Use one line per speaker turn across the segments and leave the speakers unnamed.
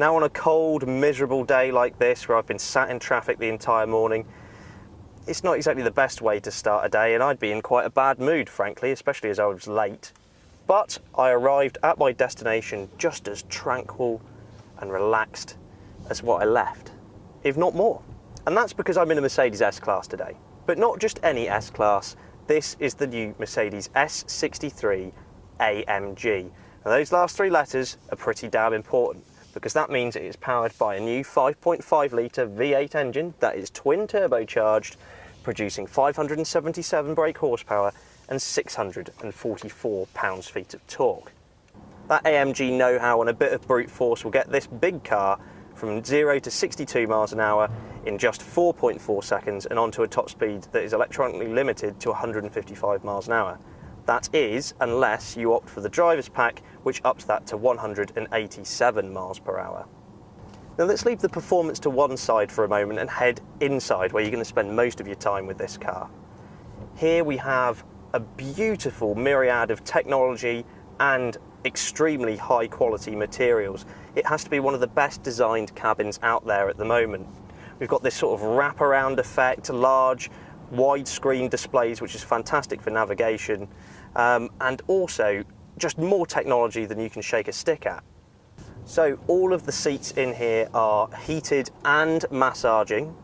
Now on a cold, miserable day like this, where I've been sat in traffic the entire morning, it's not exactly the best way to start a day, and I'd be in quite a bad mood, frankly, especially as I was late. But I arrived at my destination just as tranquil and relaxed as what I left, if not more. And that's because I'm in a Mercedes S-Class today. But not just any S-Class, this is the new Mercedes S63 AMG. And those last three letters are pretty damn important, because that means it is powered by a new 5.5 litre V8 engine that is twin turbocharged, producing 577 brake horsepower and 644 pounds-feet of torque. That AMG know-how and a bit of brute force will get this big car from 0 to 62 miles an hour in just 4.4 seconds and onto a top speed that is electronically limited to 155 miles an hour. That is, unless you opt for the driver's pack, which ups that to 187 miles per hour. Now let's leave the performance to one side for a moment and head inside, where you're going to spend most of your time with this car. Here we have a beautiful myriad of technology and extremely high quality materials. It has to be one of the best designed cabins out there at the moment. We've got this sort of wraparound effect, large widescreen displays, which is fantastic for navigation, and also just more technology than you can shake a stick at. So all of the seats in here are heated and massaging.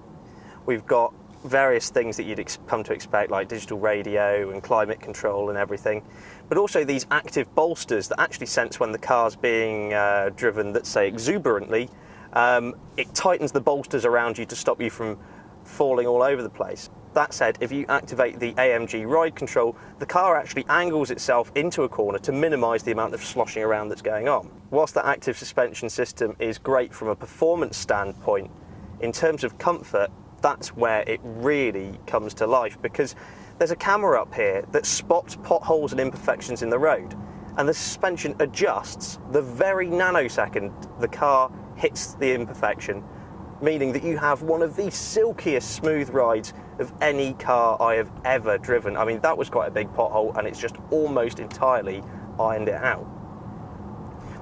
We've got various things that you'd come to expect, like digital radio and climate control and everything, but also these active bolsters that actually sense when the car's being driven, let's say, exuberantly. It tightens the bolsters around you to stop you from falling all over the place. That said, if you activate the AMG ride control, the car actually angles itself into a corner to minimise the amount of sloshing around that's going on. Whilst the active suspension system is great from a performance standpoint, in terms of comfort, that's where it really comes to life, because there's a camera up here that spots potholes and imperfections in the road, and the suspension adjusts the very nanosecond the car hits the imperfection, meaning that you have one of the silkiest smooth rides of any car I have ever driven. I mean, that was quite a big pothole and it's just almost entirely ironed it out.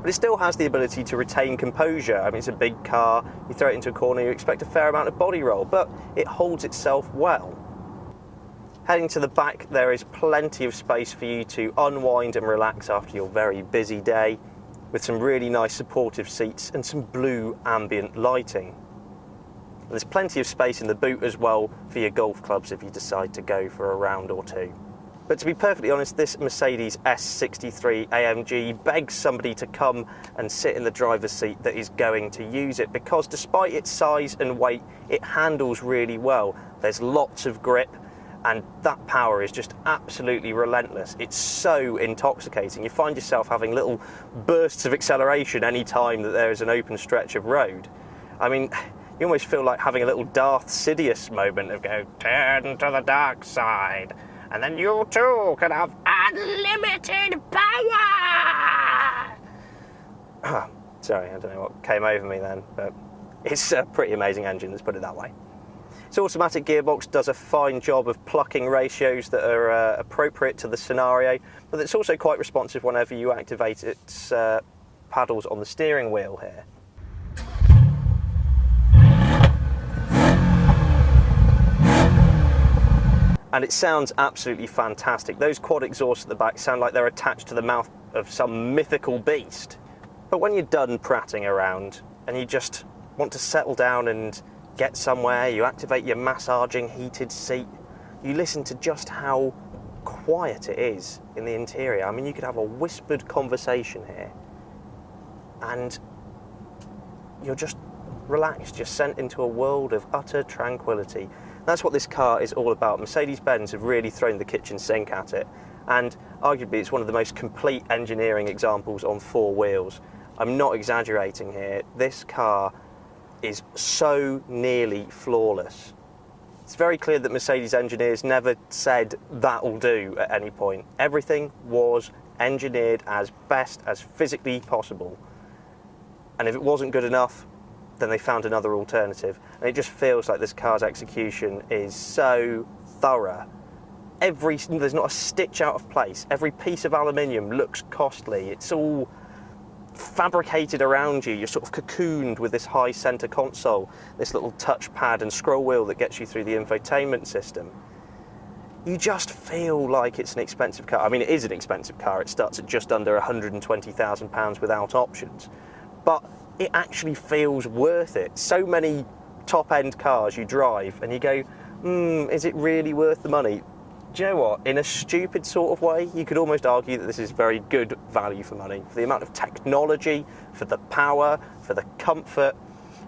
But it still has the ability to retain composure. I mean, it's a big car, you throw it into a corner, you expect a fair amount of body roll, but it holds itself well. Heading to the back, there is plenty of space for you to unwind and relax after your very busy day, with some really nice supportive seats and some blue ambient lighting. There's plenty of space in the boot as well for your golf clubs if you decide to go for a round or two. But to be perfectly honest, this Mercedes S63 AMG begs somebody to come and sit in the driver's seat that is going to use it, because despite its size and weight, it handles really well. There's lots of grip, and that power is just absolutely relentless. It's so intoxicating. You find yourself having little bursts of acceleration any time that there is an open stretch of road. I mean, you almost feel like having a little Darth Sidious moment of go, turn to the dark side, and then you too can have unlimited power! Sorry, I don't know what came over me then, but it's a pretty amazing engine, let's put it that way. Its automatic gearbox does a fine job of plucking ratios that are appropriate to the scenario, but it's also quite responsive whenever you activate its paddles on the steering wheel here. And it sounds absolutely fantastic. Those quad exhausts at the back sound like they're attached to the mouth of some mythical beast. But when you're done prattling around and you just want to settle down and get somewhere, you activate your massaging heated seat, you listen to just how quiet it is in the interior. I mean, you could have a whispered conversation here and you're just relaxed, you're sent into a world of utter tranquility. That's what this car is all about. Mercedes-Benz have really thrown the kitchen sink at it, and arguably it's one of the most complete engineering examples on four wheels. I'm not exaggerating here. This car is so nearly flawless. It's very clear that Mercedes engineers never said that'll do at any point. Everything was engineered as best as physically possible, and if it wasn't good enough, then they found another alternative. And it just feels like this car's execution is so thorough. There's not a stitch out of place. Every piece of aluminium looks costly. It's all fabricated around you. You're sort of cocooned with this high center console, this little touchpad and scroll wheel that gets you through the infotainment system. You just feel like it's an expensive car. I mean, it is an expensive car. It starts at just under £120,000 without options, but it actually feels worth it. So many top-end cars you drive and you go, is it really worth the money? Do you know what? In a stupid sort of way, you could almost argue that this is very good value for money. For the amount of technology, for the power, for the comfort.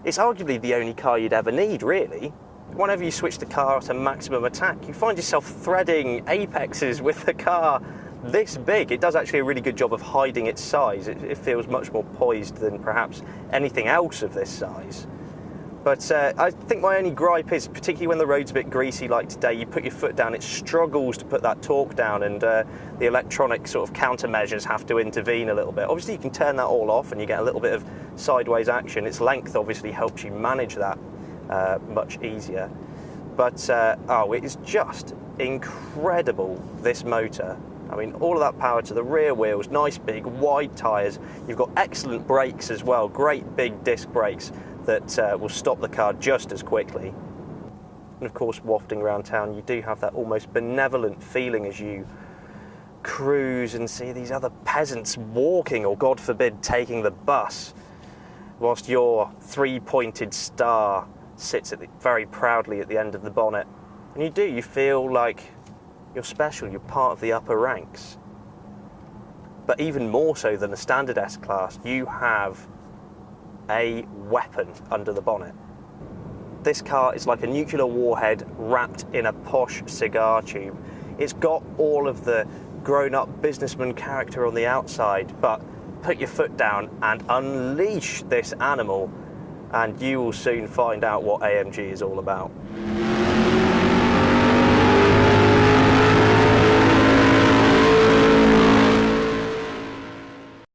It's arguably the only car you'd ever need, really. Whenever you switch the car to maximum attack, you find yourself threading apexes with the car this big. It does actually a really good job of hiding its size. It feels much more poised than perhaps anything else of this size. But I think my only gripe is, particularly when the road's a bit greasy like today, you put your foot down, it struggles to put that torque down, and the electronic sort of countermeasures have to intervene a little bit. Obviously you can turn that all off and you get a little bit of sideways action. Its length obviously helps you manage that much easier. But it is just incredible, this motor. I mean, all of that power to the rear wheels, nice big wide tyres. You've got excellent brakes as well, great big disc brakes that will stop the car just as quickly. And of course, wafting around town, you do have that almost benevolent feeling as you cruise and see these other peasants walking, or God forbid, taking the bus, whilst your three-pointed star sits very proudly at the end of the bonnet. And you feel like you're special, you're part of the upper ranks. But even more so than the standard S-Class, you have a weapon under the bonnet. This car is like a nuclear warhead wrapped in a posh cigar tube. It's got all of the grown-up businessman character on the outside, but put your foot down and unleash this animal and you will soon find out what AMG is all about.